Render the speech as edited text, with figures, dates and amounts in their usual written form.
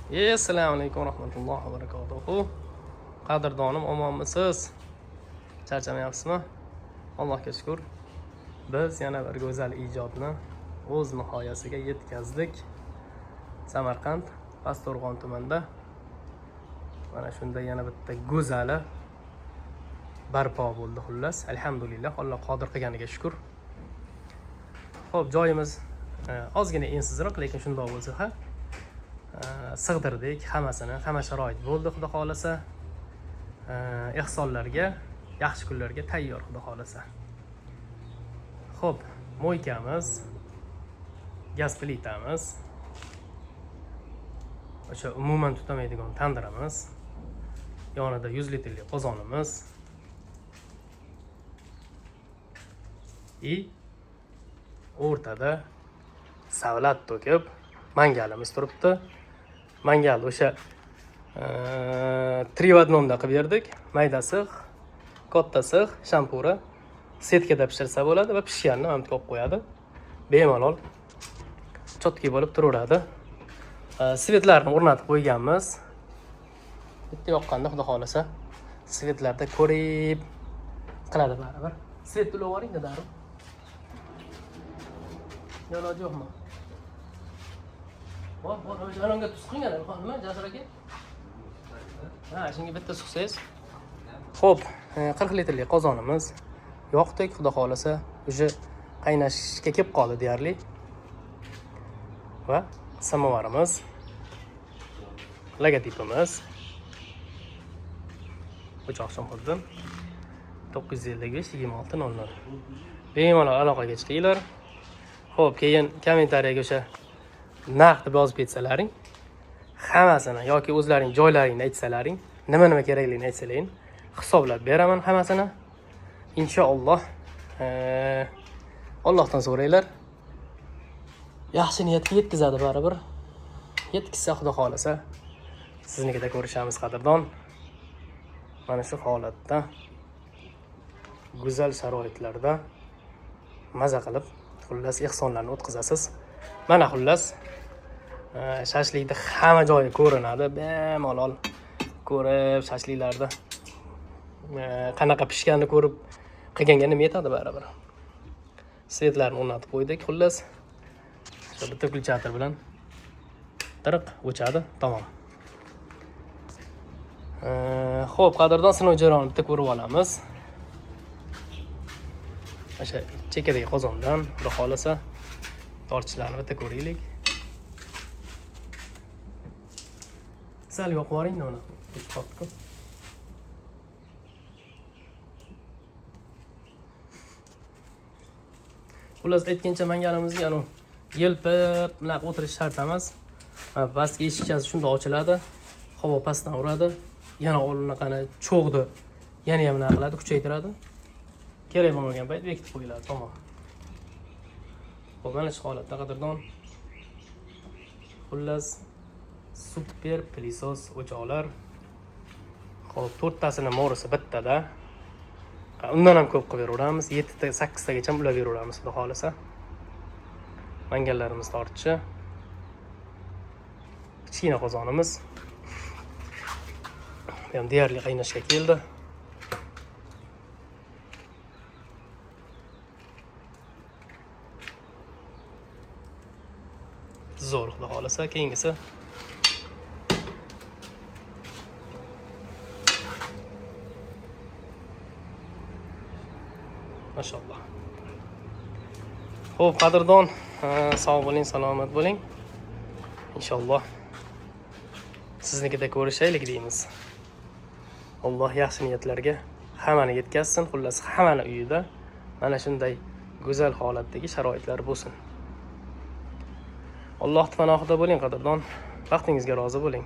Assalomu alaykum rahmatullohi va barakatuhu. Qadrdonim, omonmisiz? Charchamayapsizmi? Allohga shukr. Biz yana bir go'zal ijodni o'z nihoyasiga yetkazdik. Samarqand, Pastdarg'om tumanida mana shunda yana bitta go'zali barpo bo'ldi xullas. Alhamdulillah, Alloh qodir qilganiga shukr. Xo'p, joyimiz ozgina ensizroq, lekin shundoq bo'lsa ham sig'dirdik hammasini, hamma sharoit bo'ldi xudo xolasa. Ehsonlarga, yaxshi kunlarga tayyor xudo xolasa. Xo'p, mo'ykamiz, gaz plitamiz, o'sha umuman tutamaydigan tandirimiz, yonida 100 litrli qozonimiz o'rtada savlat to'kib mangalimiz turibdi. Mangal o'sha 3 в 1 da qilib berdik. Mayda sig'h, katta sig'h, shampura setkada pishirsa bo'ladi va pishganini ham qo'yib qo'yadi. Bemalol chotki bo'lib turaveradi. Svetlarni o'rnatib qo'yganmiz. Bitta yoqqanda xudo xolasa svetlarda ko'rib qiladi baribir. Svet ulab oling-da darib. Iloji yo'qmi? Bor, o'sha tuz qilgan nima Jasur aka? Ha, shunga bitta suqsangiz. Xo'p, 40 litrli qozonimiz yoqdik, xudo xolasa, o'sha qaynashga kelib qoldi deyarli. Va samovarimiz, logotipimiz. O'choqcham xuddi 955 2600. Bemalol aloqaga chiqinglar. Xo'p, keyin kommentariyaga o'sha narx deb yozib ketsalaring, hammasini yoki o'zlaring joylaringni aytsalaring, nima kerakligini aytsalaring, hisoblab beraman hammasini. Inshaalloh Allohdan so'raylar. Yaxshi niyatga yetkazadi baribir. Yetkazsa xudo xolasa siznikida ko'rishamiz qadrdon. Mana shu holatda go'zal sharoitlarda maza qilib xullas ehsonlarni o'tkazasiz. Mana xullas shashlikda hamma joyi ko'rinadi. Bemalol ko'rib shashliklarda qanaqa pishganini ko'rib qilganga nima yetadi baribir. Svetlarni o'rnatib qo'ydik xullas. Shu bitta kulchator bilan tiriq o'chadi, tamom. Xo'p, qadrdon, sinov jarayonini bitta ko'rib olamiz. O'sha chekadagi qozondan xudo xolasa tortishlarni bitta ko'raylik. Sal yoqib yuboring uni. Xullas aytgancha mangalimizga anu yelpib, bunaqa o'tirish shart emas. Pastki eshikchasi shunda ochiladi. Havo pastdan uradi. Yana o'rnaqani cho'g'di. Yana ham nima qiladi, kuchaytiradi. Kerak bo'lmagan payt bekitib qo'yiladi, tamom. Xo'p, mana shu holatda qadrdon. Xullas super pilisos o'choqlar. Xo'p, 4 tasini mo'risi bittada. Undan ham ko'p qilib beraveramiz. 7 ta, 8 tagacha ulab beraveramiz xudo xolasa. Mangallarimiz tortishi. Kichkina qozonimiz. Bu ham deyarli qaynashga keldi. Zo'r xudo xolasa, keyingisi Mashallah. Xo'p, qadrdon, sog' bo'ling, salomat bo'ling. Inshaalloh siznikida ko'rishaylik deymiz. Alloh yaxshi niyatlarga hammani yetkazsin. Xullas, hammani uyida mana shunday go'zal holatdagi sharoitlar bo'lsin. Alloh panohida bo'ling qadrdon. Vaqtingizga rozi bo'ling.